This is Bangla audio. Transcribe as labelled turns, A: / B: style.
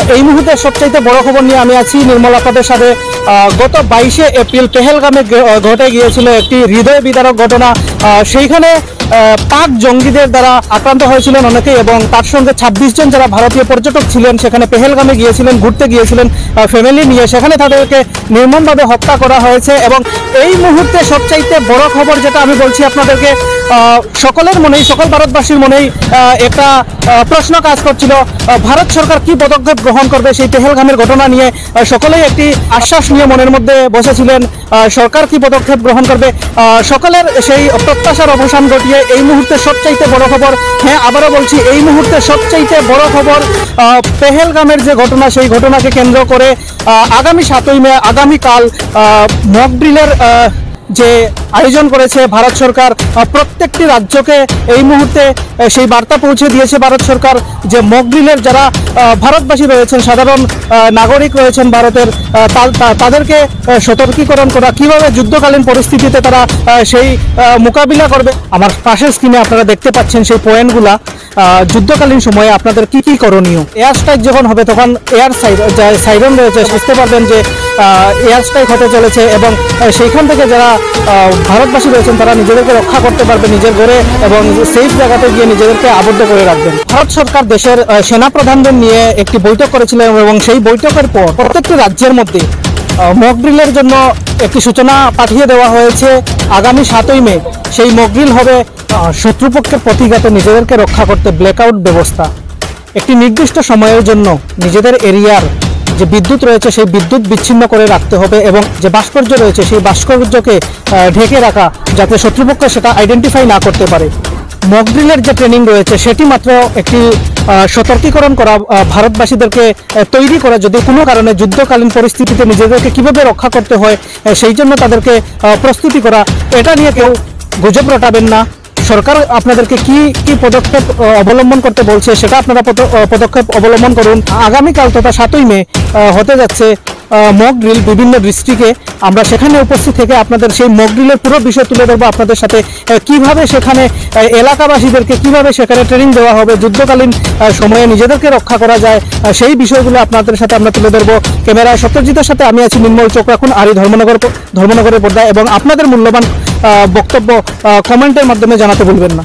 A: এই মুহূর্তে সবচাইতে বড় খবর নিয়ে আমি আছি নির্মল আপনাদের সাথে। গত 22শে এপ্রিল পেহেলগামে ঘটে গিয়েছিল একটি হৃদয় বিদারক ঘটনা। সেইখানে পাক জঙ্গিদের দ্বারা আক্রান্ত হয়েছিলেন অনেকেই এবং তার সঙ্গে 26 জন যারা ভারতীয় পর্যটক ছিলেন সেখানে পেহেলগামে গিয়েছিলেন, ঘুরতে গিয়েছিলেন ফ্যামিলি নিয়ে, সেখানে তাদেরকে নির্মমভাবে হত্যা করা হয়েছে। এবং এই মুহূর্তে সবচাইতে বড় খবর যেটা আমি বলছি আপনাদেরকে, সকলের মনেই, সকল ভারতবাসীর মনেই একটা প্রশ্ন কাজ করছিল, ভারত সরকার কি পদক্ষেপ গ্রহণ করবে সেই পেহেলগামের ঘটনা নিয়ে। সকলেই একটি আশ্বাস নিয়ে মনের মধ্যে বসেছিলেন, সরকার কি পদক্ষেপ গ্রহণ করবে। সকলের সেই প্রত্যাশার অবসান ঘটিয়ে এই মুহূর্তে সবচাইতে বড় খবর, হ্যাঁ আবারও বলছি, এই মুহূর্তে সবচাইতে বড় খবর, পেহেলগামের যে ঘটনা সেই ঘটনাকে কেন্দ্র করে আগামী 7ই মে, আগামীকাল মক ড্রিলের যে আয়োজন করেছে ভারত সরকার। প্রত্যেকটি রাজ্যকে এই মুহূর্তে সেই বার্তা পৌঁছে দিয়েছে ভারত সরকার যে মক ড্রিলের যারা ভারতবাসী রয়েছেন, সাধারণ নাগরিক রয়েছেন ভারতের, তাদেরকে সতর্কীকরণ করা, কিভাবে যুদ্ধকালীন পরিস্থিতিতে তারা সেই মোকাবিলা করবে। আমার পাশের স্ক্রিনে আপনারা দেখতে পাচ্ছেন সেই পয়েন্টগুলা, যুদ্ধকালীন সময়ে আপনাদের কি কি করণীয়। এয়ার স্ট্রাইক যখন হবে তখন এয়ার সাইরেন রয়েছে, বুঝতে পারবেন যে এয়ার স্ট্রাইক হতে চলেছে এবং সেইখান থেকে যারা ভারতবাসী রয়েছেন তারা নিজেদেরকে রক্ষা করতে পারবে নিজের ঘরে এবং সেফ জায়গাতে গিয়ে নিজেদেরকে আবদ্ধ করে রাখবেন। ভারত সরকার দেশের সেনাপ্রধানদের নিয়ে একটি বৈঠক করেছিলেন এবং সেই বৈঠকের পর প্রত্যেকটি রাজ্যের মধ্যে মক ড্রিলের জন্য একটি সূচনা পাঠিয়ে দেওয়া হয়েছে। আগামী 7ই মে সেই মক ড্রিল হবে শত্রুপক্ষের প্রতিঘাতে নিজেদেরকে রক্ষা করতে ব্ল্যাকআউট ব্যবস্থা। একটি নির্দিষ্ট সময়ের জন্য নিজেদের এরিয়ার যে বিদ্যুৎ রয়েছে সেই বিদ্যুৎ বিচ্ছিন্ন করে রাখতে হবে এবং যে ভাস্কর্য রয়েছে সেই ভাস্কর্যকে ঢেকে রাখা, যাতে শত্রুপক্ষ সেটা আইডেন্টিফাই না করতে পারে। মক ড্রিলের যে ট্রেনিং রয়েছে সেটি মাত্র একটি সতর্কীকরণ করা, ভারতবাসীদেরকে তৈরি করা, যদি কোনো কারণে যুদ্ধকালীন পরিস্থিতিতে নিজেদেরকে কিভাবে রক্ষা করতে হয় সেই জন্য তাদেরকে প্রস্তুতি করা। এটা নিয়ে কেউ গুজব রটাবেন না। সরকার আপনাদেরকে কি কি পদক্ষেপ অবলম্বন করতে বলছে সেটা আপনারা পদক্ষেপ অবলম্বন করুন। আগামীকাল তথা 7ই মে হতে যাচ্ছে মক ড্রিল বিভিন্ন ডিস্ট্রিক্টে। আমরা সেখানে উপস্থিত থেকে আপনাদের সেই মক ড্রিলের পুরো বিষয় তুলে ধরবো আপনাদের সাথে, কিভাবে সেখানে এলাকাবাসীদেরকে কিভাবে সেখানে ট্রেনিং দেওয়া হবে, যুদ্ধকালীন সময়ে নিজেদেরকে রক্ষা করা যায়, সেই বিষয়গুলো আপনাদের সাথে আমরা তুলে ধরবো। ক্যামেরায় সত্যজিতের সাথে আমি আছি নির্মল। চোখ রাখুন আরই ধর্মনগরের পর্দায় এবং আপনাদের মূল্যবান বক্তব্য কমেন্টের মাধ্যমে জানাতে ভুলবেন না।